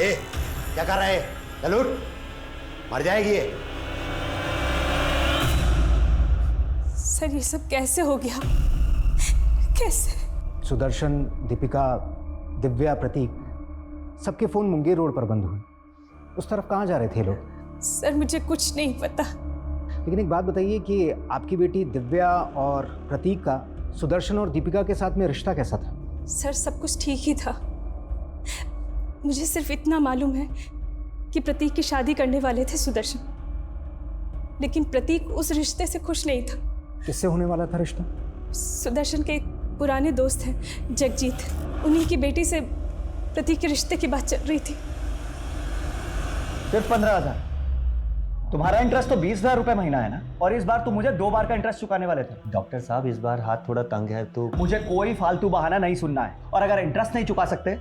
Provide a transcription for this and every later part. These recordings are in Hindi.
ए, क्या कर रहे? चल उठ, मर जाएगी ये। सर ये सब कैसे हो गया? कैसे? सुदर्शन, दीपिका, दिव्या, प्रतीक, सबके फोन मुंगेर रोड पर बंद हुए। उस तरफ कहाँ जा रहे थे लोग? सर मुझे कुछ नहीं पता। लेकिन एक बात बताइए कि आपकी बेटी दिव्या और प्रतीक का सुदर्शन और दीपिका के साथ में रिश्ता कैसा था? सर सब कुछ ठीक ही था। मुझे सिर्फ इतना मालूम है कि प्रतीक की शादी करने वाले थे सुदर्शन, लेकिन प्रतीक उस रिश्ते से खुश नहीं था। किससे होने वाला था रिश्ता? सुदर्शन के एक पुराने दोस्त हैं जगजीत, उन्हीं की बेटी से प्रतीक के रिश्ते की बात चल रही थी। सिर्फ 15,000? तुम्हारा इंटरेस्ट तो 20,000 रुपए महीना है ना, और इस बार तुम मुझे 2 बार का इंटरेस्ट चुकाने वाले थे। डॉक्टर साहब इस बार हाथ थोड़ा तंग है तो मुझे कोई फालतू बहाना नहीं सुनना है, और अगर इंटरेस्ट नहीं चुका सकते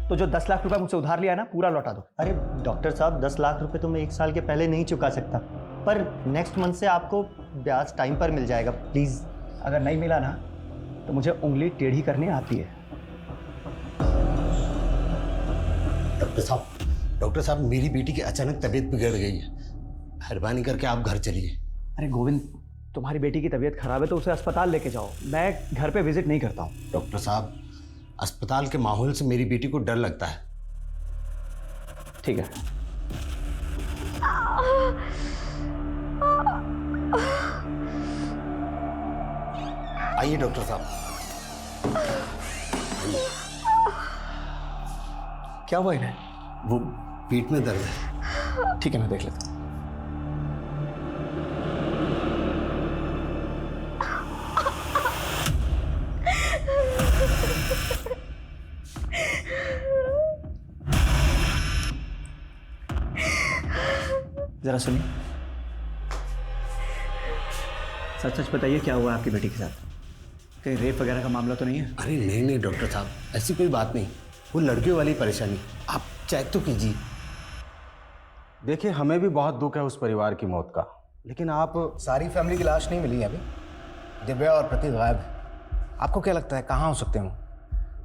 तो जो 10 लाख रुपए मुझसे उधार लिया है ना, पूरा लौटा दो। अरे डॉक्टर साहब 10 लाख रुपए तो मैं 1 साल के पहले नहीं चुका सकता, पर नेक्स्ट मंथ से आपको ब्याज टाइम पर मिल जाएगा, प्लीज। अगर नहीं मिला ना तो मुझे उंगली टेढ़ी करनी आती है। डॉक्टर साहब मेरी बेटी की अचानक तबीयत बिगड़ गई है, मेहरबानी करके आप घर चलिए। अरे गोविंद, तुम्हारी बेटी की तबीयत खराब है तो उसे अस्पताल लेके जाओ, मैं घर पे विजिट नहीं करता हूँ। डॉक्टर साहब अस्पताल के माहौल से मेरी बेटी को डर लगता है। ठीक है। आइए डॉक्टर साहब। क्या हुआ इन्हें? वो पेट में दर्द है। ठीक है, मैं देख लेता हूँ। जरा सुनिए, सच सच बताइए क्या हुआ आपकी बेटी के साथ? कहीं रेप वगैरह का मामला तो नहीं है? अरे नहीं डॉक्टर साहब, ऐसी कोई बात नहीं, वो लड़कियों वाली परेशानी। आप चेक तो कीजिए। देखिए हमें भी बहुत दुख है उस परिवार की मौत का, लेकिन आप सारी फैमिली की लाश नहीं मिली है अभी। दिव्या और प्रतीक गायब है। आपको क्या लगता है कहाँ हो सकते हो?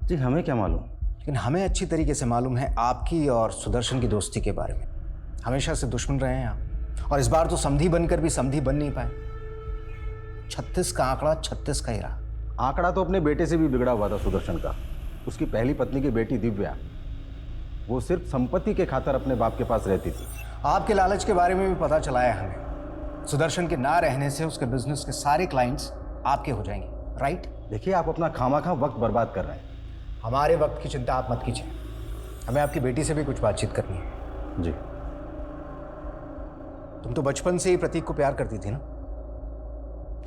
जी हमें क्या मालूम, लेकिन हमें अच्छी तरीके से मालूम है आपकी और सुदर्शन की दोस्ती के बारे में। हमेशा से दुश्मन रहे हैं आप, और इस बार तो समधी बनकर भी समधी बन नहीं पाए। 36 का आंकड़ा 36 का ही रहा। आंकड़ा तो अपने बेटे से भी बिगड़ा हुआ था सुदर्शन का। उसकी पहली पत्नी की बेटी दिव्या, वो सिर्फ संपत्ति के खातिर अपने बाप के पास रहती थी। आपके लालच के बारे में भी पता चला है हमें। सुदर्शन के ना रहने से उसके बिजनेस के सारे क्लाइंट्स आपके हो जाएंगे, राइट? देखिए आप अपना खामाखा वक्त बर्बाद कर रहे हैं। हमारे वक्त की चिंता आप मत कीजिए, हमें आपकी बेटी से भी कुछ बातचीत करनी है। जी। तुम तो बचपन से ही प्रतीक को प्यार करती थी ना?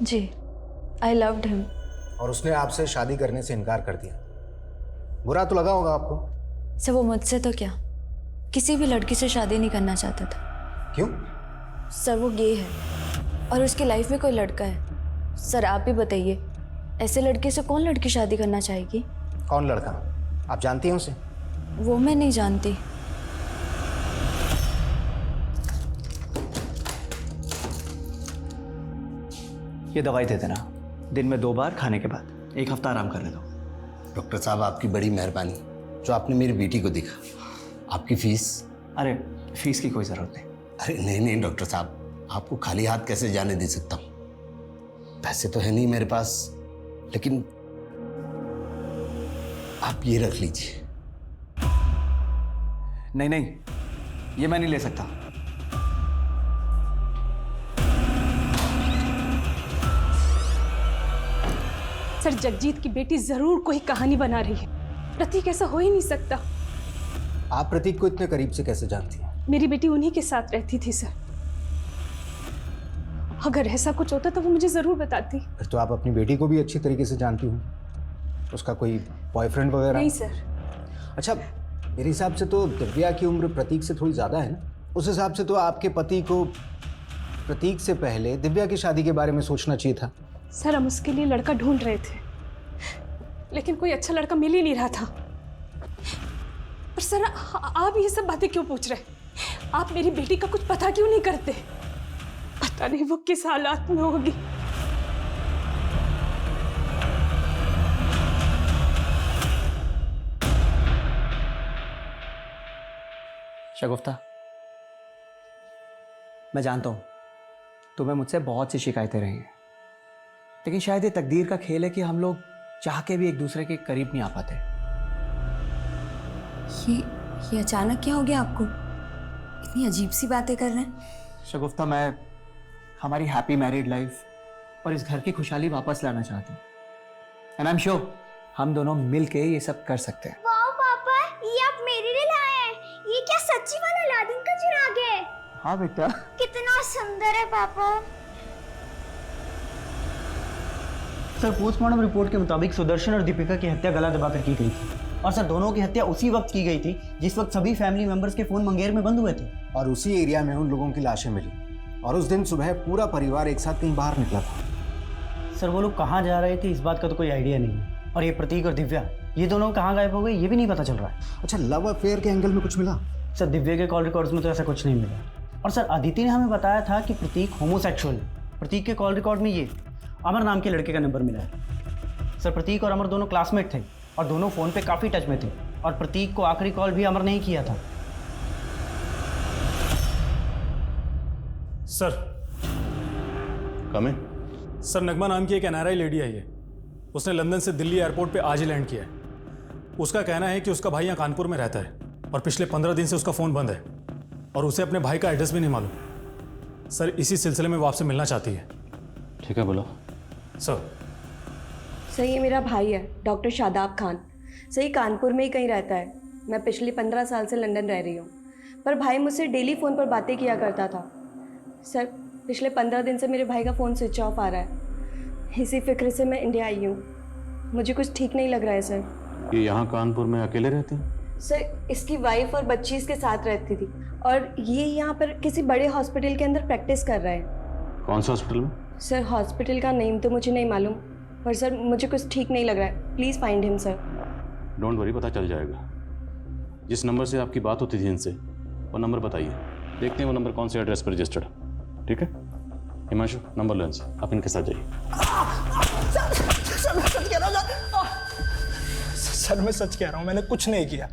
जी, आई लव्ड हिम। और उसने आपसे शादी करने से इनकार कर दिया। बुरा तो लगा होगा आपको? सर वो मुझसे तो क्या, किसी भी लड़की से शादी नहीं करना चाहता था। क्यों? सर वो गे है और उसकी लाइफ में कोई लड़का है। सर आप भी बताइए, ऐसे लड़के से कौन लड़की शादी करना चाहेगी? कौन लड़का? आप जानती हैं उसे? वो मैं नहीं जानती। ये दवाई दे देना, दिन में 2 बार खाने के बाद, 1 हफ्ता आराम करने दो। डॉक्टर साहब आपकी बड़ी मेहरबानी जो आपने मेरी बेटी को देखा। आपकी फीस? अरे फीस की कोई ज़रूरत नहीं। अरे नहीं डॉक्टर साहब, आपको खाली हाथ कैसे जाने दे सकता हूँ। पैसे तो है नहीं मेरे पास, लेकिन आप ये रख लीजिए। नहीं, ये मैं नहीं ले सकता। सर जगजीत की बेटी जरूर कोई कहानी बना रही है। प्रतीक ऐसा हो ही नहीं सकता। आप प्रतीक को इतने करीब से कैसे जानती हैं? मेरी बेटी उन्हीं के साथ रहती थी सर। अगर ऐसा कुछ होता तो वो मुझे जरूर बताती। फिर तो आप अपनी बेटी को भी अच्छी तरीके से जानती हूँ। उसका कोई बॉयफ्रेंड वगैरह? नहीं सर। अच्छा, मेरे हिसाब से तो दिव्या की उम्र प्रतीक से थोड़ी ज़्यादा है ना? उस हिसाब से तो आपके पति को प्रतीक से पहले दिव्या की शादी के बारे में सोचना चाहिए था। सर हम उसके लिए लड़का ढूंढ रहे थे, लेकिन कोई अच्छा लड़का मिल ही नहीं रहा था। पर सर आप ये सब बातें क्यों पूछ रहे? आप मेरी बेटी का कुछ पता क्यों नहीं करते? पता नहीं वो किस हालात में होगी। शगुफ्ता, मैं जानता हूँ तुम्हें मुझसे बहुत सी शिकायतें रही हैं, लेकिन शायद ये तकदीर का खेल है कि हम लोग चाह के भी एक दूसरे के करीब नहीं आ पाते। ये अचानक क्या हो गया आपको? इतनी अजीब सी बातें कर रहे हैं। शगुफ्ता, मैं हमारी हैप्पी मैरिड लाइफ और इस घर की खुशहाली वापस लाना चाहता हूँ, एंड आई एम श्योर हम दोनों मिल के ये सब कर सकते हैं। वाओ पापा, ये आप मेरे लिए लाए हैं। ये क्या सच्ची वाला अलादीन का चिराग है? हाँ बेटा। कितना सुंदर है पापा। सर, पोस्टमार्टम रिपोर्ट के मुताबिक सुदर्शन और दीपिका की हत्या गला दबाकर की गई थी, और सर दोनों की हत्या उसी वक्त की गई थी जिस वक्त सभी फैमिली मेंबर्स के फोन मंगेर में बंद हुए थे। और उसी एरिया में उन लोगों की लाशें मिली, और उस दिन सुबह पूरा परिवार एक साथ कहीं बाहर निकला था। सर, वो लोग कहाँ जा रहे थे इस बात का तो कोई आइडिया नहीं है, और ये प्रतीक और दिव्या, ये दोनों कहाँ गायब हो गए ये भी नहीं पता चल रहा है। अच्छा, लव अफेयर के एंगल में कुछ मिला? सर, दिव्या के कॉल रिकॉर्ड्स में तो ऐसा कुछ नहीं मिला, और सर अदिति ने हमें बताया था कि प्रतीक होमोसेक्सुअल है। प्रतीक के कॉल रिकॉर्ड में ये अमर नाम के लड़के का नंबर मिला है। सर, प्रतीक और अमर दोनों क्लासमेट थे और दोनों फ़ोन पे काफ़ी टच में थे, और प्रतीक को आखिरी कॉल भी अमर ने ही किया था। सर, कम सर नगमा नाम की एक NRI लेडी आई है। उसने लंदन से दिल्ली एयरपोर्ट पे आज ही लैंड किया है। उसका कहना है कि उसका भाई यहाँ कानपुर में रहता है और पिछले 15 दिन से उसका फ़ोन बंद है, और उसे अपने भाई का एड्रेस भी नहीं मालूम। सर, इसी सिलसिले में वो आपसे मिलना चाहती है। ठीक है, बोलो। सर, ये मेरा भाई है, डॉक्टर शादाब खान। सही कानपुर में ही कहीं रहता है। मैं पिछले 15 साल से लंदन रह रही हूँ, पर भाई मुझसे डेली फ़ोन पर बातें किया करता था। सर, पिछले 15 दिन से मेरे भाई का फ़ोन स्विच ऑफ आ रहा है। इसी फिक्र से मैं इंडिया आई हूँ। मुझे कुछ ठीक नहीं लग रहा है सर। ये यहाँ कानपुर में अकेले रहते हैं? सर, इसकी वाइफ और बच्ची इसके साथ रहती थी, और ये यहाँ पर किसी बड़े हॉस्पिटल के अंदर प्रैक्टिस कर रहे हैं। कौन सा हॉस्पिटल में? सर, हॉस्पिटल का नेम तो मुझे नहीं मालूम, पर सर मुझे कुछ ठीक नहीं लग रहा है। Please find him sir. Don't worry, पता चल जाएगा। जिस नंबर से आपकी बात होती थी इनसे, वो नंबर बताइए, देखते हैं वो नंबर कौन से एड्रेस पर रजिस्टर्ड। ठीक है हिमांशु, नंबर लो इनसे, आप इनके साथ जाइए। सर, मैं सच कह रहा हूँ, मैंने कुछ नहीं किया।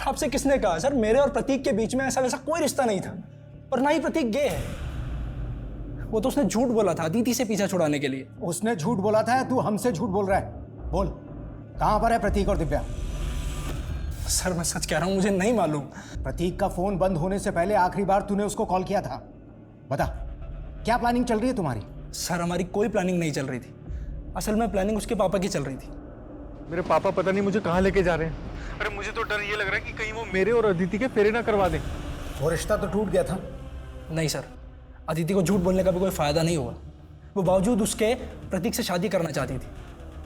आपसे किसने कहा? सर, मेरे और प्रतीक के बीच में ऐसा वैसा कोई रिश्ता नहीं था, और ना ही प्रतीक गे है। वो तो उसने झूठ बोला था अदिति से पीछा छुड़ाने के लिए। उसने झूठ बोला था या तू हमसे झूठ बोल रहा है? बोल, कहाँ पर है प्रतीक और दिव्या? सर, मैं सच कह रहा हूँ, मुझे नहीं मालूम। प्रतीक का फोन बंद होने से पहले आखिरी बार तूने उसको कॉल किया था? बता, क्या प्लानिंग चल रही है तुम्हारी? सर, हमारी कोई प्लानिंग नहीं चल रही थी। असल में प्लानिंग उसके पापा की चल रही थी। मेरे पापा पता नहीं मुझे कहाँ लेके जा रहे हैं। अरे मुझे तो डर ये लग रहा है कि कहीं वो मेरे और अदिति के फेरे ना करवा दें। वो रिश्ता तो टूट गया था। नहीं सर, अदिति को झूठ बोलने का भी कोई फ़ायदा नहीं हुआ। वो बावजूद उसके प्रतीक से शादी करना चाहती थी।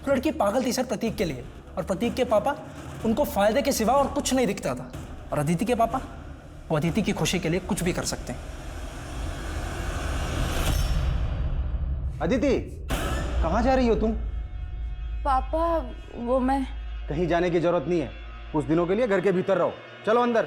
तो लड़की पागल थी सर प्रतीक के लिए, और प्रतीक के पापा, उनको फ़ायदे के सिवा और कुछ नहीं दिखता था। और अदिति के पापा, वो अदिति की खुशी के लिए कुछ भी कर सकते हैं। अदिति, कहाँ जा रही हो तुम? पापा, वो मैं कहीं जाने की जरूरत नहीं है। कुछ दिनों के लिए घर के भीतर रहो। चलो अंदर।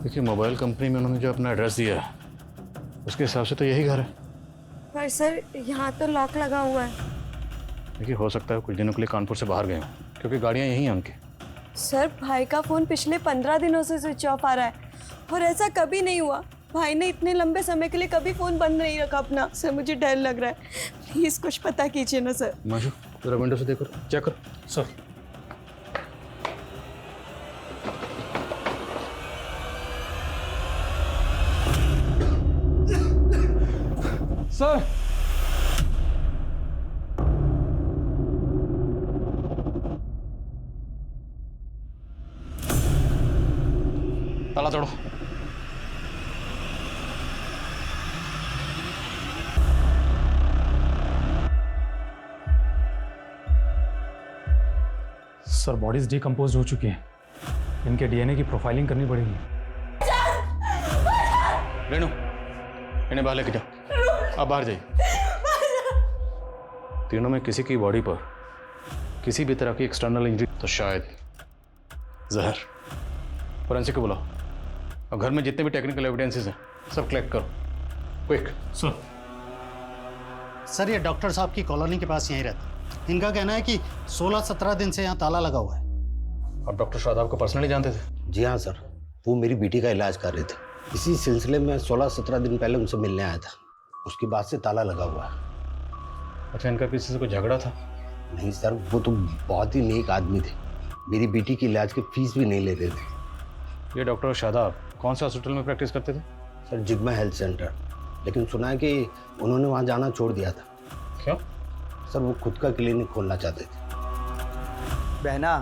देखिए, मोबाइल कंपनी में उन्होंने जो अपना एड्रेस दिया है, उसके हिसाब से तो यही घर है। पर सर, यहाँ तो लॉक लगा हुआ है। देखिए, हो सकता है कुछ दिनों के लिए कानपुर से बाहर गए हों, क्योंकि गाड़ियाँ यहीं हैं उनकी। सर, भाई का फ़ोन पिछले 15 दिनों से स्विच ऑफ आ रहा है, और ऐसा कभी नहीं हुआ। भाई ने इतने लंबे समय के लिए कभी फ़ोन बंद नहीं रखा अपना। सर, मुझे डर लग रहा है। प्लीज़ कुछ पता कीजिए ना सर। हिमांशु, जरा विंडो से देखो, चेक करो। सर, सर, ताला तोड़ो। सर, बॉडीज डिकम्पोज हो चुकी हैं। इनके DNA की प्रोफाइलिंग करनी पड़ेगी। रेणु, इन्हें बाहर लेके जाओ। आप बाहर जाइए। तीनों में किसी की बॉडी पर किसी भी तरह की एक्सटर्नल इंजरी, तो शायद जहर। फोरेंसिक को बुलाओ। और घर में जितने भी टेक्निकल एविडेंसेस हैं सब कलेक्ट करो, क्विक। सर ये डॉक्टर साहब की कॉलोनी के पास यहीं रहते। इनका कहना है कि 16-17 दिन से यहाँ ताला लगा हुआ है। आप डॉक्टर शादाब को पर्सनली जानते थे? जी हाँ सर, वो मेरी बेटी का इलाज कर रहे थे। इसी सिलसिले में 16-17 दिन पहले उनसे मिलने आया था। उसके बाद से ताला लगा हुआ है। अच्छा, इनका किसी से कोई झगड़ा था? नहीं सर, वो तो बहुत ही नेक आदमी थे। मेरी बेटी की इलाज की फीस भी नहीं ले रहे थे। ये डॉक्टर शादाब कौन से हॉस्पिटल में प्रैक्टिस करते थे? सर जिग्मा हेल्थ सेंटर, लेकिन सुना है कि उन्होंने वहाँ जाना छोड़ दिया था। क्यों? सर वो खुद का क्लिनिक खोलना चाहते थे। बहना,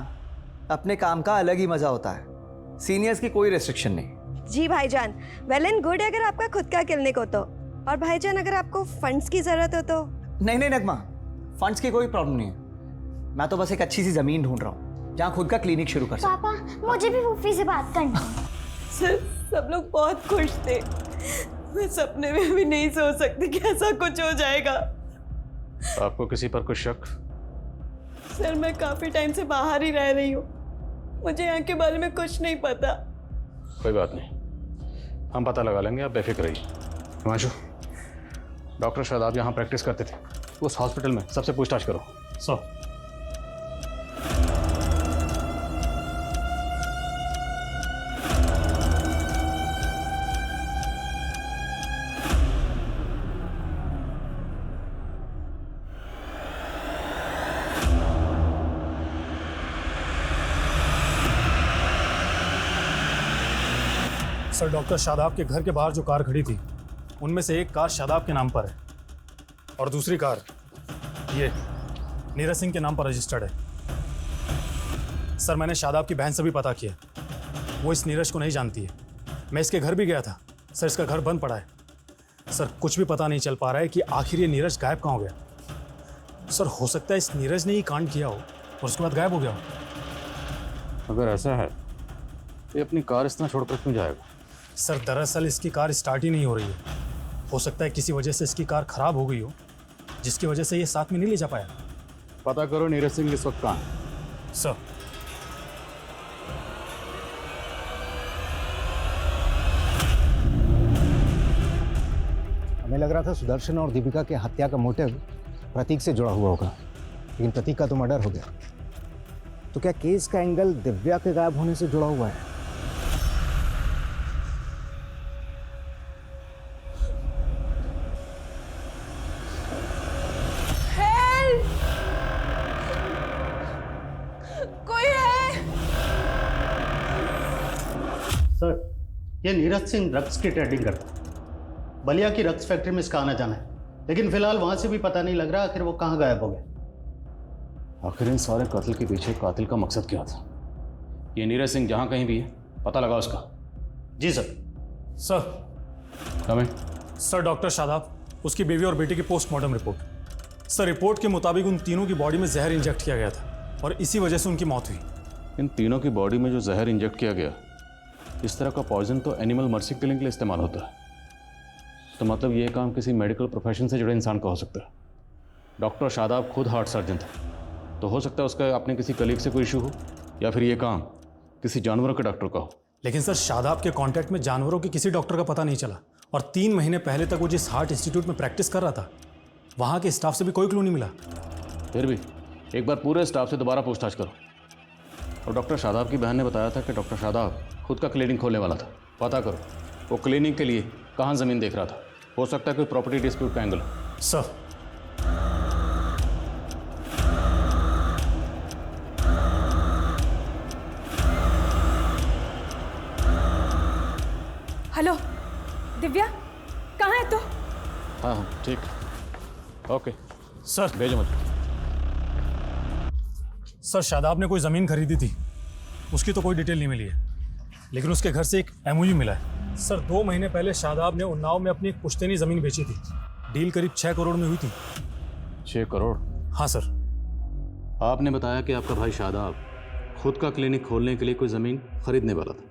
अपने काम का अलग ही मजा होता है, सीनियर्स की कोई रेस्ट्रिक्शन नहीं। जी भाईजान, वेल एंड गुड अगर आपका खुद का क्लिनिक हो तो। और भाईजान अगर आपको फंड्स की जरूरत हो तो। नहीं नहीं नगमा, फंड्स की कोई प्रॉब्लम नहीं है। मैं तो बस एक अच्छी सी जमीन ढूंढ रहा हूँ जहाँ खुद का क्लिनिक शुरू कर सकूं। पापा मुझे भी फूफी से बात करनी है। सर सब लोग बहुत खुश थे। मैं सपने में भी नहीं सोच सकती कि ऐसा कुछ हो जाएगा। आपको किसी पर कुछ शक? सर मैं काफी टाइम से बाहर ही रह रही हूँ, मुझे यहाँ के बारे में कुछ नहीं पता। कोई बात नहीं, हम पता लगा लेंगे, आप बेफिक्र रहिए। हिमांशु, डॉक्टर शादाब यहाँ प्रैक्टिस करते थे, उस हॉस्पिटल में सबसे पूछताछ करो। सर सर डॉक्टर शादाब के घर के बाहर जो कार खड़ी थी उनमें से एक कार शादाब के नाम पर है और दूसरी कार ये नीरज सिंह के नाम पर रजिस्टर्ड है। सर मैंने शादाब की बहन से भी पता किया, वो इस नीरज को नहीं जानती है। मैं इसके घर भी गया था सर, इसका घर बंद पड़ा है। सर कुछ भी पता नहीं चल पा रहा है कि आखिर ये नीरज गायब कहाँ हो गया। सर हो सकता है इस नीरज ने ही कांड किया हो और उसके बाद गायब हो गया हो। अगर ऐसा है तो ये अपनी कार इस तरह छोड़कर क्यों जाएगा? सर दरअसल इसकी कार स्टार्ट ही नहीं हो रही है। हो सकता है किसी वजह से इसकी कार खराब हो गई हो, जिसकी वजह से ये साथ में नहीं ले जा पाया। पता करो नीरज सिंह इस वक्त कहाँ है। सर हमें लग रहा था सुदर्शन और दीपिका के हत्या का मोटिव प्रतीक से जुड़ा हुआ होगा, लेकिन प्रतीक का तो मर्डर हो गया। तो क्या केस का एंगल दिव्या के गायब होने से जुड़ा हुआ है? सर ये नीरज सिंह ड्रग्स की ट्रेडिंग करता है। बलिया की ड्रग्स फैक्ट्री में इसका आना जाना है, लेकिन फिलहाल वहां से भी पता नहीं लग रहा आखिर वो कहाँ गायब हो गया। आखिर इन सारे कत्ल के पीछे कातिल का मकसद क्या था? ये नीरज सिंह जहाँ कहीं भी है पता लगा उसका। जी सर। सर हमें सर डॉक्टर शादाब, उसकी बीवी और बेटी की पोस्टमार्टम रिपोर्ट। सर रिपोर्ट के मुताबिक उन तीनों की बॉडी में जहर इंजेक्ट किया गया था और इसी वजह से उनकी मौत हुई। इन तीनों की बॉडी में जो जहर इंजेक्ट किया गया, इस तरह का पॉइजन तो एनिमल मर्सी किलिंग के लिए इस्तेमाल होता है। तो मतलब ये काम किसी मेडिकल प्रोफेशन से जुड़े इंसान का हो सकता है। डॉक्टर शादाब खुद हार्ट सर्जन था, तो हो सकता है उसका अपने किसी कलीग से कोई इशू हो, या फिर ये काम किसी जानवरों के डॉक्टर का हो। लेकिन सर शादाब के कांटेक्ट में जानवरों के किसी डॉक्टर का पता नहीं चला और 3 महीने पहले तक वो जिस हार्ट इंस्टीट्यूट में प्रैक्टिस कर रहा था वहाँ के स्टाफ से भी कोई क्लू नहीं मिला। फिर भी एक बार पूरे स्टाफ से दोबारा पूछताछ करो। और डॉक्टर शादाब की बहन ने बताया था कि डॉक्टर शादाब खुद का क्लिनिक खोलने वाला था। पता करो वो क्लिनिक के लिए कहाँ ज़मीन देख रहा था। हो सकता है कोई प्रॉपर्टी डिस्प्यूट का एंगल हो। सर हेलो दिव्या, कहाँ है तू? हाँ हाँ ठीक, ओके सर भेजो मुझे। सर शादाब ने कोई ज़मीन खरीदी थी, उसकी तो कोई डिटेल नहीं मिली है, लेकिन उसके घर से एक एमओयू मिला है। सर 2 महीने पहले शादाब ने उन्नाव में अपनी एक पुश्तैनी ज़मीन बेची थी। डील करीब 6 करोड़ में हुई थी। 6 करोड़? हाँ सर। आपने बताया कि आपका भाई शादाब खुद का क्लिनिक खोलने के लिए कोई ज़मीन खरीदने वाला था,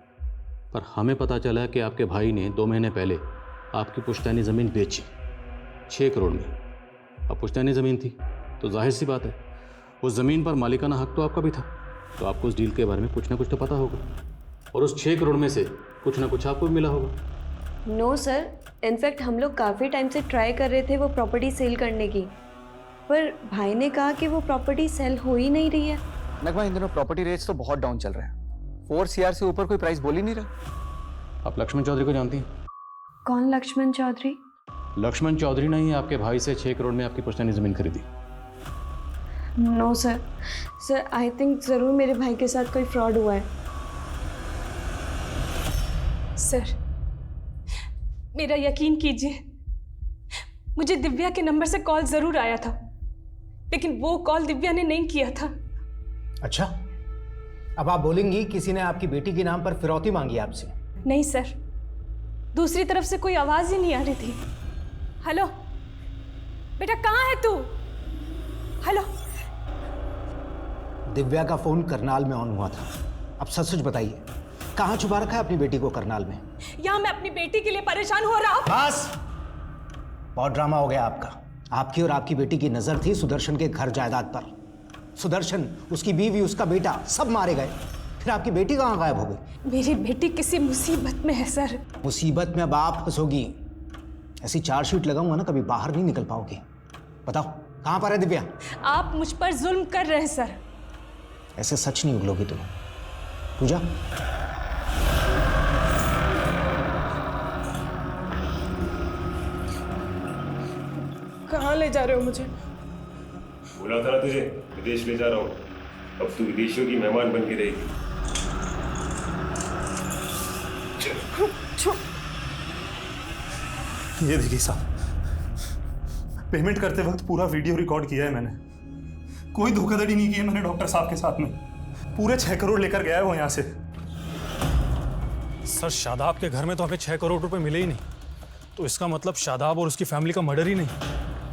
पर हमें पता चला कि आपके भाई ने 2 महीने पहले आपकी पुश्तैनी ज़मीन बेची 6 करोड़ में। अब पुश्तैनी ज़मीन थी तो जाहिर सी बात है उस ज़मीन पर मालिकाना हक तो आपका भी था, तो आपको उस डील के बारे में कुछ ना कुछ तो पता होगा। और उस 6 करोड़ में से कुछ ना कुछ आपको भी मिला होगा। नो सर, इनफैक्ट हम लोग काफ़ी टाइम से ट्राई कर रहे थे वो प्रॉपर्टी सेल करने की, पर भाई ने कहा कि वो प्रॉपर्टी सेल हो ही नहीं रही है। नगमा, इन दिनों प्रॉपर्टी रेट्स तो बहुत डाउन चल रहे हैं। 4 CR से ऊपर कोई प्राइस बोल ही नहीं रहा। आप लक्ष्मण चौधरी को जानती हैं? कौन लक्ष्मण चौधरी? लक्ष्मण चौधरी ने ही आपके भाई से 6 करोड़ में आपकी पुश्तैनी ज़मीन खरीदी। No sir, sir I think ज़रूर मेरे भाई के साथ कोई फ्रॉड हुआ है। सर मेरा यकीन कीजिए, मुझे दिव्या के नंबर से कॉल ज़रूर आया था, लेकिन वो कॉल दिव्या ने नहीं किया था। अच्छा, अब आप बोलेंगी किसी ने आपकी बेटी के नाम पर फिरौती मांगी आपसे? नहीं सर, दूसरी तरफ से कोई आवाज़ ही नहीं आ रही थी। हेलो बेटा, कहाँ है तू? हेलो। दिव्या का फोन करनाल में ऑन हुआ था। अब सच सच बताइए, कहाँ छुपा रखा है अपनी बेटी को करनाल में? यहाँ मैं अपनी बेटी के लिए परेशान हो रहा हूँ। बस, बहुत ड्रामा हो गया आपका। आपकी और आपकी बेटी की नजर थी सुदर्शन के घर जायदाद पर। सुदर्शन, उसकी बीवी, उसका बेटा सब मारे गए, फिर आपकी बेटी कहाँ गायब हो गई? मेरी बेटी किसी मुसीबत में है सर। मुसीबत में अब आप फंसोगी। ऐसी चार्जशीट लगाऊंगा ना, कभी बाहर नहीं निकल पाओगी। बताओ कहाँ पर है दिव्या? आप मुझ पर जुल्म कर रहे हैं सर। ऐसे सच नहीं उगलोगी तुम। पूजा, कहाँ ले जा रहे हो मुझे? बोला था ना तुझे, विदेश ले जा रहा हूँ। अब तू विदेशियों की मेहमान बन के रहेगी। ये देखिए साहब, पेमेंट करते वक्त पूरा वीडियो रिकॉर्ड किया है मैंने। कोई धोखाधड़ी नहीं की है मैंने डॉक्टर साहब के साथ में। पूरे 6 करोड़ लेकर गया है वो यहाँ से। सर शादाब के घर में तो हमें 6 करोड़ रुपए मिले ही नहीं, तो इसका मतलब शादाब और उसकी फैमिली का मर्डर ही नहीं,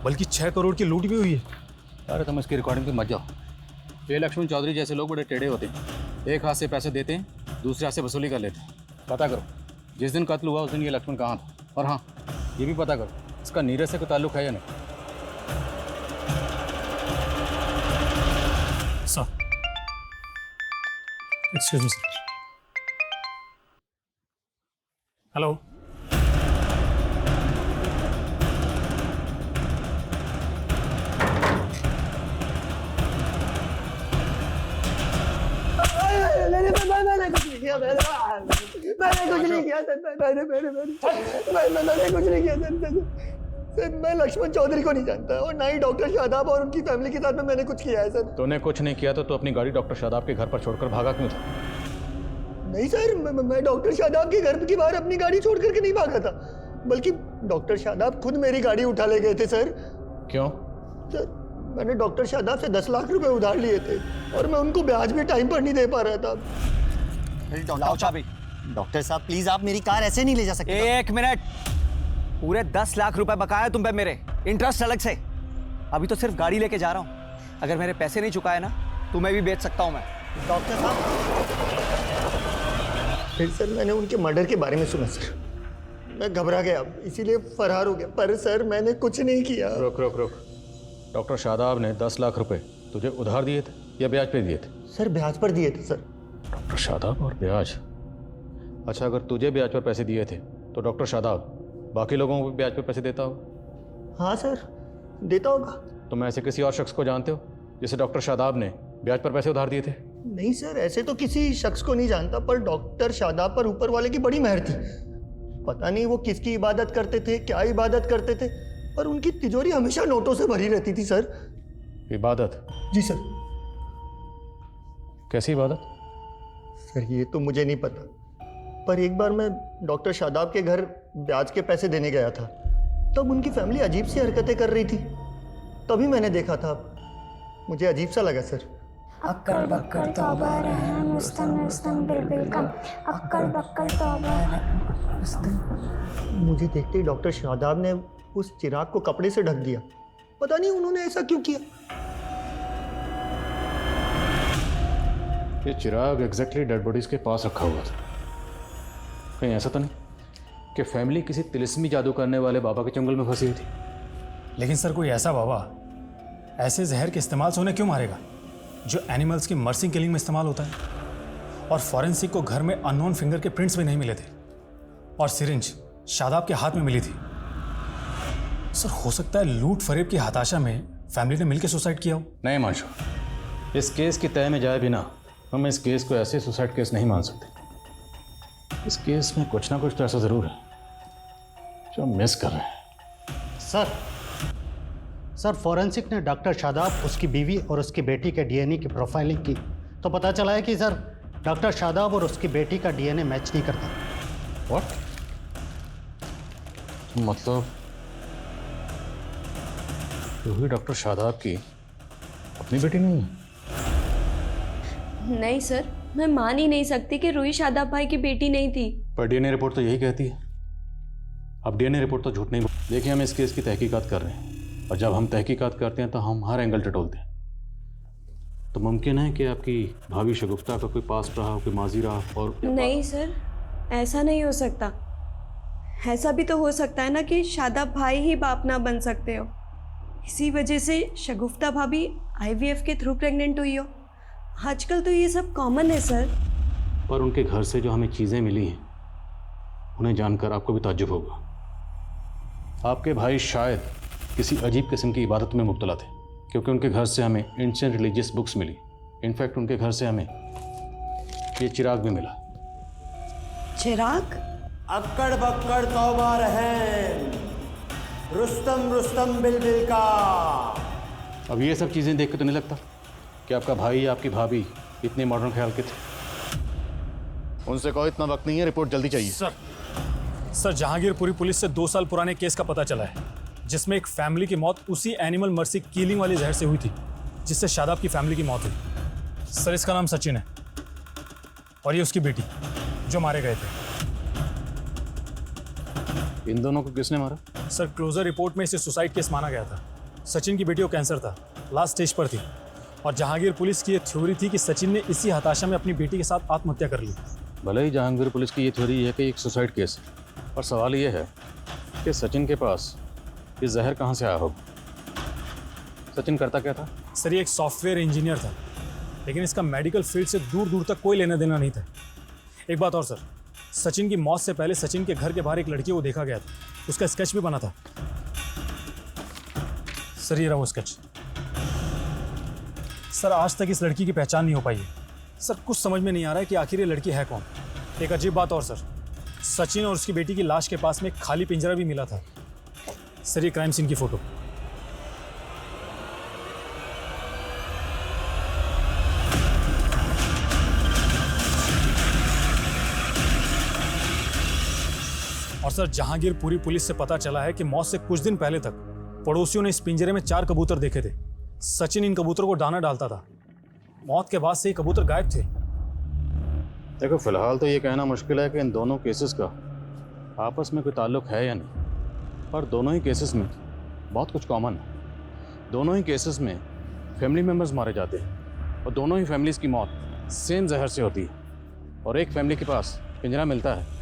बल्कि 6 करोड़ की लूट भी हुई है। अरे तुम इसकी रिकॉर्डिंग पे मत जाओ। ये लक्ष्मण चौधरी जैसे लोग बड़े टेढ़े होते हैं। एक हाथ से पैसे देते हैं, दूसरे हाथ से वसूली कर लेते हैं। पता करो जिस दिन कत्ल हुआ उस दिन ये लक्ष्मण कहाँ था, और हाँ ये भी पता करो इसका नीरज से कोई ताल्लुक है या नहीं। Sir, excuse me sir. Hello, मैंने कुछ नहीं किया सर। मैंने कुछ नहीं किया सर। मैं लक्ष्मण चौधरी को नहीं जानता और ना ही डॉक्टर शादाब और उनकी फैमिली के साथ में मैंने कुछ किया है सर। तूने कुछ नहीं किया तो तू अपनी गाड़ी डॉक्टर शादाब के घर पर छोड़कर भागा क्यों था? नहीं सर, मैं डॉक्टर शादाब के घर के बाहर अपनी गाड़ी छोड़ करके नहीं भागा था, बल्कि डॉक्टर शादाब खुद मेरी गाड़ी उठा ले गए थे सर। क्यों? सर मैंने डॉक्टर शादाब से 10 लाख रुपए उधार लिए थे और मैं उनको ब्याज भी टाइम पर नहीं दे पा रहा था। डॉक्टर साहब प्लीज, आप मेरी कार ऐसे नहीं ले जा सकते। 1 मिनट, पूरे 10 लाख रुपए बकाया तुम पे मेरे, इंटरेस्ट अलग से। अभी तो सिर्फ गाड़ी लेके जा रहा हूँ, अगर मेरे पैसे नहीं चुकाए ना तो मैं भी बेच सकता हूँ मैं। डॉक्टर साहब, फिर सर मैंने उनके मर्डर के बारे में सुना सर, मैं घबरा गया, इसीलिए फरार हो गया। पर सर मैंने कुछ नहीं किया। रुक रुक रुक, डॉक्टर शादाब ने 10 लाख रुपए तुझे उधार दिए थे या ब्याज पे दिए थे? सर ब्याज पर दिए थे सर। डॉक्टर शादाब और ब्याज। अच्छा, अगर तुझे ब्याज पर पैसे दिए थे तो डॉक्टर शादाब बाकी लोगों को भी ब्याज पर पैसे देता होगा? हाँ सर, देता होगा। तुम ऐसे किसी और शख्स को जानते हो जिसे डॉक्टर शादाब ने ब्याज पर पैसे उधार दिए थे? नहीं सर, ऐसे तो किसी शख्स को नहीं जानता, पर डॉक्टर शादाब पर ऊपर वाले की बड़ी मेहर थी। पता नहीं वो किसकी इबादत करते थे, क्या इबादत करते थे, पर उनकी तिजोरी हमेशा नोटों से भरी रहती थी सर। इबादत? जी सर। कैसी इबादत? सर ये तो मुझे नहीं पता, पर एक बार मैं डॉक्टर शादाब के घर ब्याज के पैसे देने गया था, तब उनकी फैमिली अजीब सी हरकतें कर रही थी, तभी मैंने देखा था। मुझे अजीब सा लगा सर। अक्कर बक्कर तौबा रहम मुस्तम मुस्तम बिल्बिल कम अक्कर बक्कर तौबा। मुझे देखते ही डॉक्टर शादाब ने उस चिराग को कपड़े से ढक दिया। पता नहीं उन्होंने ऐसा क्यों किया। ये चिराग एग्जैक्टली डेड बॉडीज के पास रखा हुआ था। कहीं ऐसा तो नहीं कि फैमिली किसी तिलिस्मी जादू करने वाले बाबा के चंगुल में फंसी हुई थी? लेकिन सर कोई ऐसा बाबा ऐसे जहर के इस्तेमाल से उन्हें क्यों मारेगा जो एनिमल्स की मर्सिंग किलिंग में इस्तेमाल होता है? और फॉरेंसिक को घर में अननोन फिंगर के प्रिंट्स भी नहीं मिले थे। और सिरिंज शादाब के हाथ में मिली थी। सर हो सकता है लूट फरेब की हताशा में फैमिली ने मिलकर सुसाइड किया हो। नहीं मानशु, इस केस की तय में जाए बिना हम इस केस को ऐसे सुसाइड केस नहीं मान सकते। इस केस में कुछ ना कुछ तो ऐसा जरूर है जो हम मिस कर रहे हैं। सर फॉरेंसिक ने डॉक्टर शादाब, उसकी बीवी और उसकी बेटी के डीएनए की प्रोफाइलिंग की तो पता चला है कि सर डॉक्टर शादाब और उसकी बेटी का डीएनए मैच नहीं करता। व्हाट? मतलब रूही डॉक्टर शादाब की अपनी बेटी नहीं है? नहीं सर, मैं मान ही नहीं सकती कि रूही शादाब भाई की बेटी नहीं थी। पर डीएनए रिपोर्ट तो यही कहती है। अब डीएनए रिपोर्ट तो झूठ नहीं। देखिए, हम इस केस की तहकीकात कर रहे हैं और जब हम तहकीकात करते हैं तो हम हर एंगल टटोलते हैं। तो मुमकिन है कि आपकी भाभी शगुफ्ता का कोई पास्ट रहा, कोई माजी रहा और नहीं सर, ऐसा नहीं हो सकता। ऐसा भी तो हो सकता है ना कि शादाब भाई ही बाप ना बन सकते हो, इसी वजह से शगुफ्ता भाभी आईवीएफ के थ्रू प्रेग्नेंट हुई हो। आजकल तो ये सब कॉमन है सर। पर उनके घर से जो हमें चीज़ें मिली हैं उन्हें जानकर आपको भी ताज्जुब होगा। आपके भाई शायद किसी अजीब किस्म की इबादत में मुब्तला थे, क्योंकि उनके घर से हमें एंशिएंट रिलीजियस बुक्स मिली। इनफैक्ट उनके घर से हमें ये चिराग भी मिला। चिराग? अक्कड़ बक्कड़ तौबा रहम, रुस्तम रुस्तम बिलबिल का। अब ये सब चीज़ें देख के तो नहीं लगता कि आपका भाई या आपकी भाभी इतने मॉडर्न ख्याल के थे। उनसे कहो इतना वक्त नहीं है, रिपोर्ट जल्दी चाहिए। सर जहांगीरपुरी पुलिस से 2 साल पुराने केस का पता चला है जिसमें एक फैमिली की मौत उसी एनिमल मर्सी किलिंग वाले जहर से हुई थी जिससे शादाब की फैमिली की मौत हुई। सर इसका नाम सचिन है और ये उसकी बेटी जो मारे गए थे। इन दोनों को किसने मारा? सर क्लोजर रिपोर्ट में इसे सुसाइड केस माना गया था। सचिन की बेटी को कैंसर था, लास्ट स्टेज पर थी और जहांगीर पुलिस की ये थ्योरी थी कि सचिन ने इसी हताशा में अपनी बेटी के साथ आत्महत्या कर ली। भले ही जहांगीर पुलिस की ये थ्योरी है कि एक सुसाइड केस है, पर सवाल ये है कि सचिन के पास ये जहर कहाँ से आया होगा। सचिन करता क्या था? सर ये एक सॉफ्टवेयर इंजीनियर था, लेकिन इसका मेडिकल फील्ड से दूर दूर तक कोई लेना देना नहीं था। एक बात और सर, सचिन की मौत से पहले सचिन के घर के बाहर एक लड़की को देखा गया था, उसका स्केच भी बना था। सर ये रहा वो स्केच। सर आज तक इस लड़की की पहचान नहीं हो पाई है। सर कुछ समझ में नहीं आ रहा है कि आखिर ये लड़की है कौन। एक अजीब बात और सर, सचिन और उसकी बेटी की लाश के पास में एक खाली पिंजरा भी मिला था। सर ये क्राइम सीन की फोटो। और सर जहांगीरपुरी पुलिस से पता चला है कि मौत से कुछ दिन पहले तक पड़ोसियों ने इस पिंजरे में 4 कबूतर देखे थे। सचिन इन कबूतरों को दाना डालता था। मौत के बाद से ये कबूतर गायब थे। देखो, फिलहाल तो ये कहना मुश्किल है कि इन दोनों केसेस का आपस में कोई ताल्लुक है या नहीं, पर दोनों ही केसेस में बहुत कुछ कॉमन है। दोनों ही केसेस में फैमिली मेम्बर्स मारे जाते हैं और दोनों ही फैमिलीज की मौत सेम जहर से होती है। और एक फैमिली के पास पिंजरा मिलता है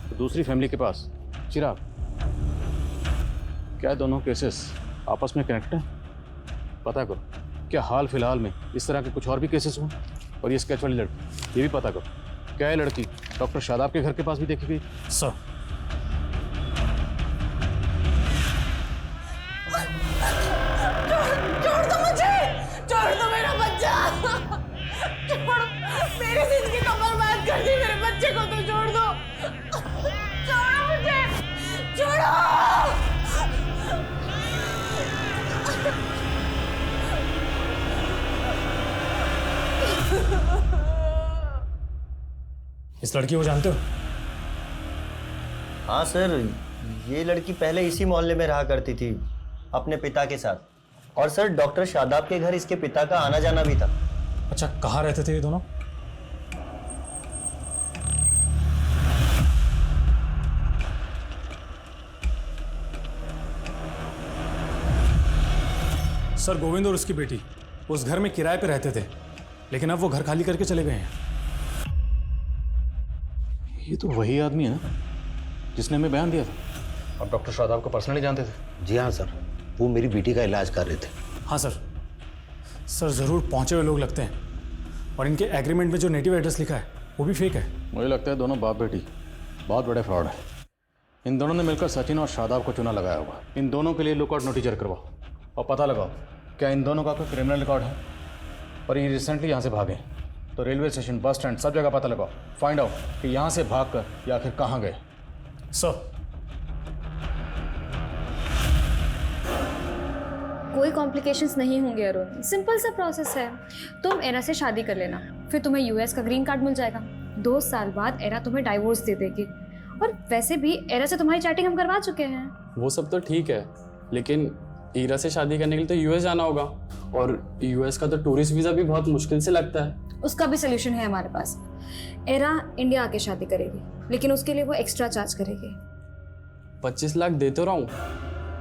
तो दूसरी फैमिली के पास चिराग। क्या दोनों केसेस आपस में कनेक्ट हैं? पता करो। क्या हाल फिलहाल में इस तरह के कुछ और भी केसेस हुए? और ये स्केच वाली लड़की, ये भी पता करो। क्या ये लड़की डॉक्टर शादाब के घर के पास भी देखी गई? सर छोड़ दो मुझे, छोड़ दो मेरा बच्चा, छोड़, मेरी जिंदगी तो बर्बाद कर दी, मेरे बच्चे को तो छोड़ दो, छोड़ो मुझे, छोड़ो। इस लड़की को जानते हो? हाँ सर, ये लड़की पहले इसी मोहल्ले में रहा करती थी अपने पिता के साथ। और सर डॉक्टर शादाब के घर इसके पिता का आना जाना भी था। अच्छा, कहाँ रहते थे ये दोनों? सर गोविंद और उसकी बेटी उस घर में किराए पे रहते थे, लेकिन अब वो घर खाली करके चले गए हैं। ये तो वही आदमी है ना जिसने हमें बयान दिया था। आप डॉक्टर शादाब को पर्सनली जानते थे? जी हाँ सर, वो मेरी बेटी का इलाज कर रहे थे। हाँ सर ज़रूर पहुंचे हुए लोग लगते हैं। और इनके एग्रीमेंट में जो नेटिव एड्रेस लिखा है वो भी फेक है। मुझे लगता है दोनों बाप बेटी बहुत बड़े फ्रॉड है। इन दोनों ने मिलकर सचिन और शादाब को चुना लगाया हुआ। इन दोनों के लिए लुकआउट नोटिस करवाओ और पता लगाओ क्या इन दोनों का कोई क्रिमिनल रिकॉर्ड है और ये रिसेंटली यहाँ से भागे। तो रेलवे स्टेशन, बस स्टैंड, सब जगह पता लगाओ। फाइंड आउट कि यहाँ से भागकर या आखिर कहाँ गए। सर कोई कॉम्प्लिकेशंस नहीं होंगे अरुण, सिंपल सा प्रोसेस है। तुम एरा से शादी कर लेना, फिर तुम्हें यूएस का ग्रीन कार्ड मिल जाएगा। 2 साल बाद एरा तुम्हें डाइवोर्स दे देगी। और वैसे भी एरा से तुम्हारी चैटिंग हम करवा चुके हैं। वो सब तो ठीक है, लेकिन ईरा से शादी करने के लिए तो यूएस जाना होगा, और यूएस का तो टूरिस्ट वीज़ा भी बहुत मुश्किल से लगता है। उसका भी सोल्यूशन है हमारे पास। एरा इंडिया आके शादी करेगी, लेकिन उसके लिए वो एक्स्ट्रा चार्ज करेगी। 25 लाख दे तो रहा हूँ,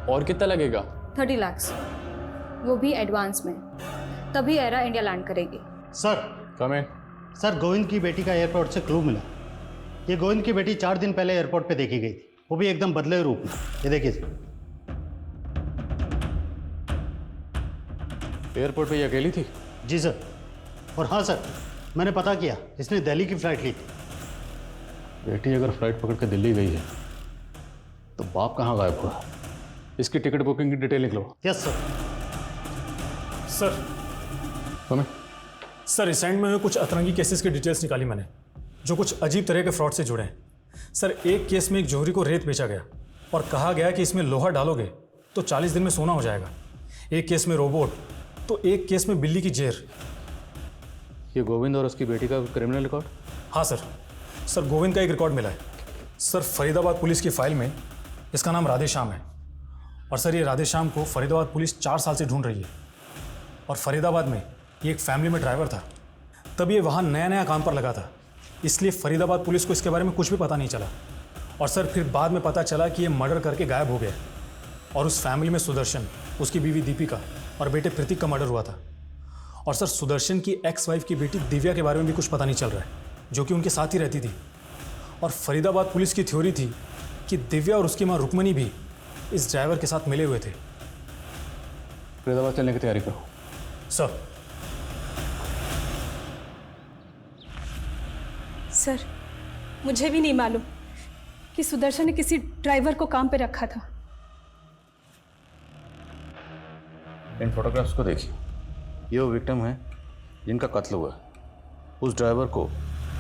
और कितना लगेगा? 30 लाख, वो भी एडवांस में। तभी एरा इंडिया लैंड करेगी। सर कम इन। सर, गोविंद की बेटी का एयरपोर्ट से क्लू मिला। ये गोविंद की बेटी 4 दिन पहले एयरपोर्ट पे देखी गई थी, वो भी एकदम बदले रूप में। ये देखिए सर। एयरपोर्ट पे ये अकेली थी? जी सर। और हाँ सर, मैंने पता किया, इसने दिल्ली की फ्लाइट ली थी। बेटी अगर फ्लाइट पकड़ के दिल्ली गई है तो बाप कहाँ गायब हुआ? इसकी टिकट बुकिंग की डिटेल निकलो। Yes sir. सर हमें सर रिसेंट में कुछ अतरंगी केसेस की डिटेल्स निकाली मैंने, जो कुछ अजीब तरह के फ्रॉड से जुड़े हैं। सर एक केस में एक जौहरी को रेत बेचा गया और कहा गया कि इसमें लोहा डालोगे तो 40 दिन में सोना हो जाएगा। एक केस में रोबोट, तो एक केस में बिल्ली की जेर। ये गोविंद और उसकी बेटी का क्रिमिनल रिकॉर्ड? हाँ सर। सर गोविंद का एक रिकॉर्ड मिला है सर, फरीदाबाद पुलिस की फाइल में। इसका नाम राधेश्याम है। और सर ये राधेश्याम को फरीदाबाद पुलिस 4 साल से ढूंढ रही है। और फरीदाबाद में ये एक फैमिली में ड्राइवर था, तब ये वहाँ नया नया काम पर लगा था, इसलिए फरीदाबाद पुलिस को इसके बारे में कुछ भी पता नहीं चला। और सर फिर बाद में पता चला कि ये मर्डर करके गायब हो गया। और उस फैमिली में सुदर्शन, उसकी बीवी दीपिका और बेटे प्रतीक का मर्डर हुआ था। और सर सुदर्शन की एक्स वाइफ की बेटी दिव्या के बारे में भी कुछ पता नहीं चल रहा है, जो कि उनके साथ ही रहती थी। और फरीदाबाद पुलिस की थ्योरी थी कि दिव्या और उसकी माँ रुक्मणी भी इस ड्राइवर के साथ मिले हुए थे। फरीदाबाद चलने की तैयारी करो। सर। सर, मुझे भी नहीं मालूम कि सुदर्शन ने किसी ड्राइवर को काम पे रखा था। इन फोटोग्राफ्स को देखिए, ये वो विक्टिम है जिनका कत्ल हुआ। उस ड्राइवर को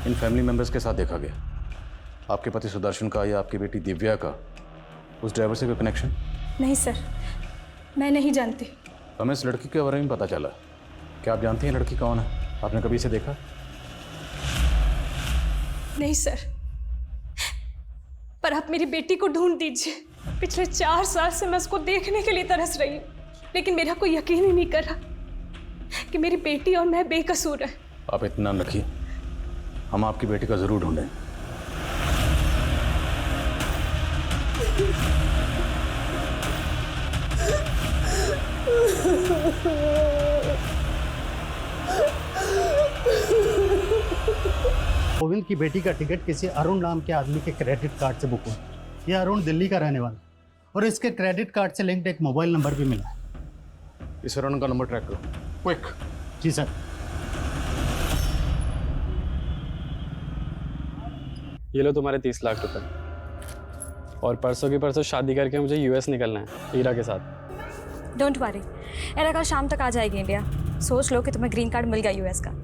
इन फैमिली मेंबर्स के साथ देखा गया। आपके पति सुदर्शन का या आपकी बेटी दिव्या का उस ड्राइवर से कोई कनेक्शन? नहीं सर, मैं नहीं जानती। हमें इस लड़की के बारे में पता चला। क्या आप जानती हैं लड़की कौन है? आपने कभी इसे देखा? नहीं सर, पर आप मेरी बेटी को ढूंढ दीजिए। पिछले 4 साल से मैं उसको देखने के लिए तरस रही हूँ, लेकिन मेरा कोई यकीन ही नहीं कर रहा कि मेरी बेटी और मैं बेकसूर है। आप इत्मीनान रखिए, हम आपकी बेटी का जरूर ढूंढें। गोविंद की बेटी का टिकट किसी अरुण नाम के आदमी के क्रेडिट कार्ड से बुक हुआ। यह अरुण दिल्ली का रहने वाला, और इसके क्रेडिट कार्ड से लिंक्ड एक मोबाइल नंबर भी मिला है। इस अरुण का नंबर ट्रैक करो, क्विक। जी सर। ये लो तुम्हारे 30 लाख रुपए, और परसों की परसों शादी करके मुझे यूएस निकलना है ईरा के साथ। डोंट वरी, एरा कल शाम तक आ जाएगी इंडिया। सोच लो कि तुम्हें ग्रीन कार्ड मिल गया यूएस का।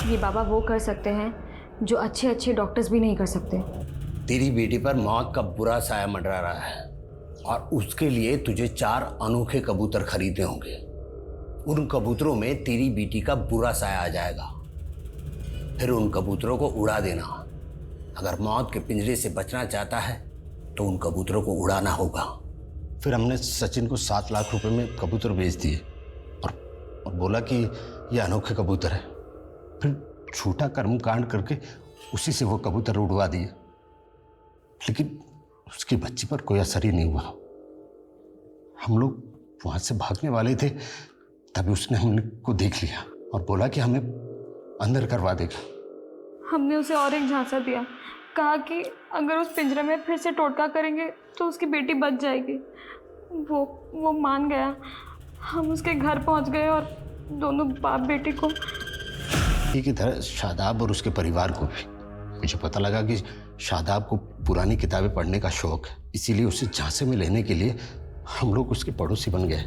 ये बाबा वो कर सकते हैं जो अच्छे अच्छे डॉक्टर्स भी नहीं कर सकते। तेरी बेटी पर मौत का बुरा साया मंडरा रहा है, और उसके लिए तुझे 4 अनोखे कबूतर खरीदने होंगे। उन कबूतरों में तेरी बेटी का बुरा साया आ जाएगा। फिर उन कबूतरों को उड़ा देना। अगर मौत के पिंजरे से बचना चाहता है तो उन कबूतरों को उड़ाना होगा। फिर हमने सचिन को 7 लाख रुपए में कबूतर बेच दिए और बोला कि ये अनोखे कबूतर है। फिर झूठा कर्मकांड करके उसी से वो कबूतर उड़वा दिए, लेकिन उसकी बच्ची पर कोई असर ही नहीं हुआ। हम लोग वहां से भागने वाले थे, तभी उसने हमने को देख लिया और बोला कि हमें अंदर करवा देगा। हमने उसे और एक झांसा दिया, कहा कि अगर उस पिंजरे में फिर से टोटका करेंगे तो उसकी बेटी बच जाएगी। वो मान गया। हम उसके घर पहुंच गए और दोनों बाप बेटी को की तरह शादाब और उसके परिवार को भी। मुझे पता लगा कि शादाब को पुरानी किताबें पढ़ने का शौक है, इसीलिए उसे झांसे में लेने के लिए हम लोग उसके पड़ोसी बन गए।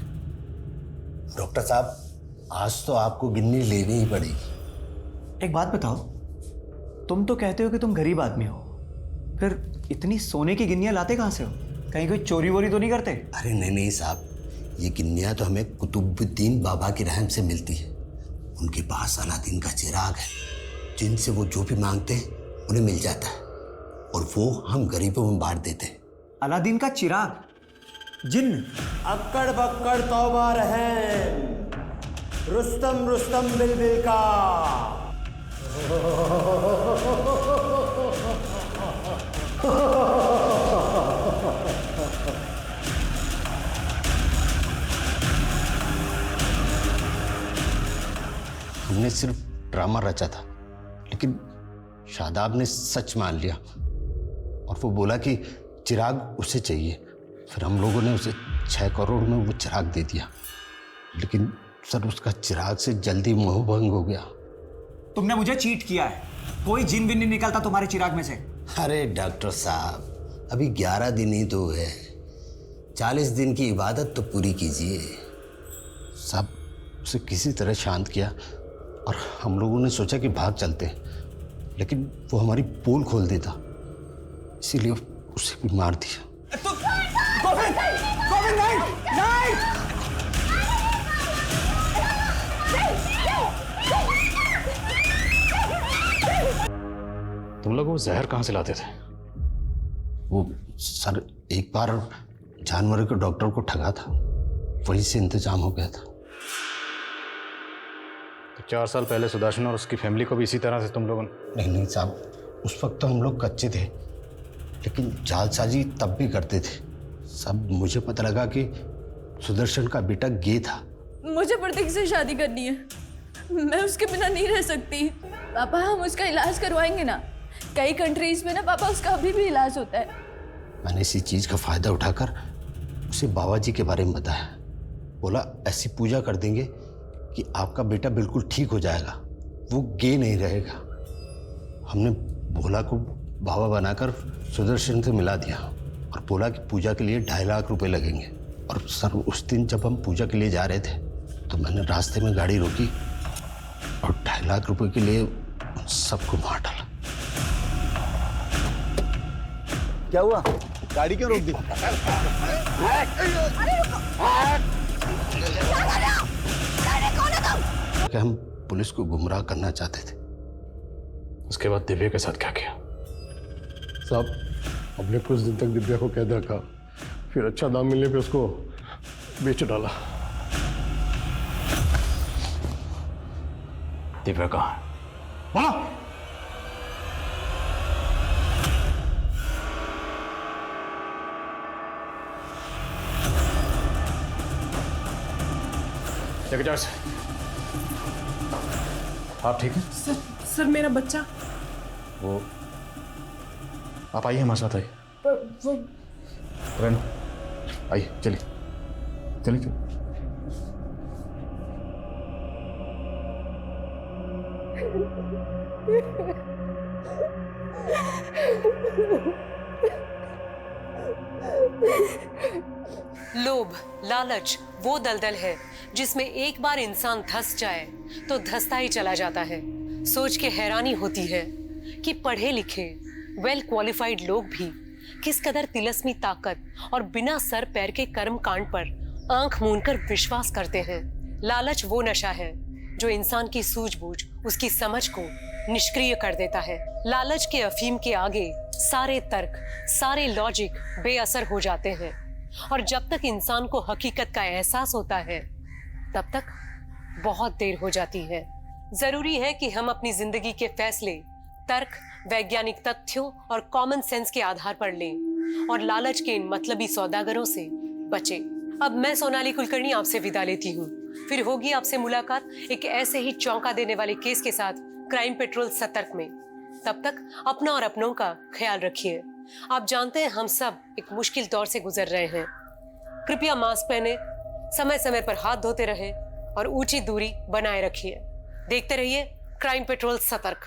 डॉक्टर साहब, आज तो आपको गिन्नी लेनी ही पड़ेगी। एक बात बताओ, तुम तो कहते हो कि तुम गरीब आदमी हो, फिर इतनी सोने की गिन्नियां लाते कहाँ से हो? कहीं कोई चोरी वोरी तो नहीं करते? अरे नहीं साहब, ये गिन्नियां तो हमें कुतुबुद्दीन बाबा की रहम से मिलती है। उनके पास अलादीन का चिराग है, जिनसे वो जो भी मांगते हैं उन्हें मिल जाता है, और वो हम गरीबों में बांट देते हैं। अलादीन का चिराग? जिन्न? अक्कड़ बक्कड़ तौबा रहम, रुस्तम रुस्तम बिलबिल का। हमने सिर्फ ड्रामा रचा था, लेकिन शादाब ने सच मान लिया और वो बोला कि चिराग उसे चाहिए। फिर हम लोगों ने उसे 6 करोड़ में वो चिराग दे दिया, लेकिन सर उसका चिराग से जल्दी मोह भंग हो गया। तुमने मुझे चीट किया है। कोई जिन विन नहीं निकलता तुम्हारे चिराग में से। अरे डॉक्टर साहब, अभी 11 दिन ही तो है, 40 दिन की इबादत तो पूरी कीजिए। सब उसे किसी तरह शांत किया और हम लोगों ने सोचा कि भाग चलते, लेकिन वो हमारी पोल खोल देता, इसीलिए उसे भी मार दिया। गोविंद! गोविंद नहीं! नहीं! तुम लोग वो जहर कहाँ से लाते थे? वो सर एक बार जानवरों के डॉक्टर को ठगा था, वहीं से इंतजाम हो गया था। तो 4 साल पहले सुदर्शन और उसकी फैमिली को भी इसी तरह से तुम लोगों ने? नहीं साहब, उस वक्त तो हम लोग कच्चे थे, लेकिन जालसाजी तब भी करते थे। सब मुझे पता लगा कि सुदर्शन का बेटा गे था। मुझे प्रतीक से शादी करनी है, मैं उसके बिना नहीं रह सकती। पापा, हम उसका इलाज करवाएंगे ना, कई कंट्रीज में ना पापा उसका अभी भी इलाज होता है। मैंने इसी चीज का फायदा उठाकर उसे बाबा जी के बारे में बताया। बोला ऐसी पूजा कर देंगे कि आपका बेटा बिल्कुल ठीक हो जाएगा, वो गे नहीं रहेगा। हमने भोला को बाबा बनाकर सुदर्शन से मिला दिया और बोला कि पूजा के लिए 2.5 लाख रुपए लगेंगे। और सर उस दिन जब हम पूजा के लिए जा रहे थे तो मैंने रास्ते में गाड़ी रोकी और 2.5 लाख रुपए के लिए सबको मार डाला। क्या हुआ? गाड़ी क्यों रोक दी? कि हम पुलिस को गुमराह करना चाहते थे। उसके बाद दिव्या के साथ क्या किया? साहब, हमने कुछ दिन तक दिव्या को कैद रखा, फिर अच्छा दाम मिलने पे उसको बेच डाला। दिव्या कहाँ है? बोलो। सेक्रेटरी, आप ठीक हैं? सर मेरा बच्चा। वो आप आइए हमारे साथ, आइए। वो रेनो आइए, चलिए चलिए चलिए। लोभ, लालच वो दलदल है जिसमें एक बार इंसान धंस जाए तो धंसता ही चला जाता है। सोच के हैरानी होती है कि पढ़े लिखे वेल क्वालिफाइड लोग भी किस कदर तिलस्मी ताकत और बिना सर पैर के कर्म कांड पर आंख मूंदकर विश्वास करते हैं। लालच वो नशा है जो इंसान की सूझबूझ, उसकी समझ को निष्क्रिय कर देता है। लालच के अफीम के आगे सारे तर्क, सारे लॉजिक बेअसर हो जाते हैं और जब तक इंसान को हकीकत का एहसास होता है तब तक बहुत देर हो जाती है। जरूरी है कि हम अपनी जिंदगी के फैसले तर्क, वैज्ञानिक तथ्यों और कॉमन सेंस के आधार पर लें और लालच के इन मतलबी सौदागरों से बचें। अब मैं सोनाली कुलकर्णी आपसे विदा लेती हूँ। फिर होगी आपसे मुलाकात एक ऐसे ही चौंका देने वाले केस के साथ क्राइम पेट्रोल सतर्क में। तब तक अपना और अपनों का ख्याल रखिए। आप जानते हैं हम सब एक मुश्किल दौर से गुजर रहे हैं। कृपया मास्क पहने, समय समय पर हाथ धोते रहे और ऊंची दूरी बनाए रखिए। देखते रहिए क्राइम पेट्रोल सतर्क।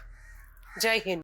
जय हिंद।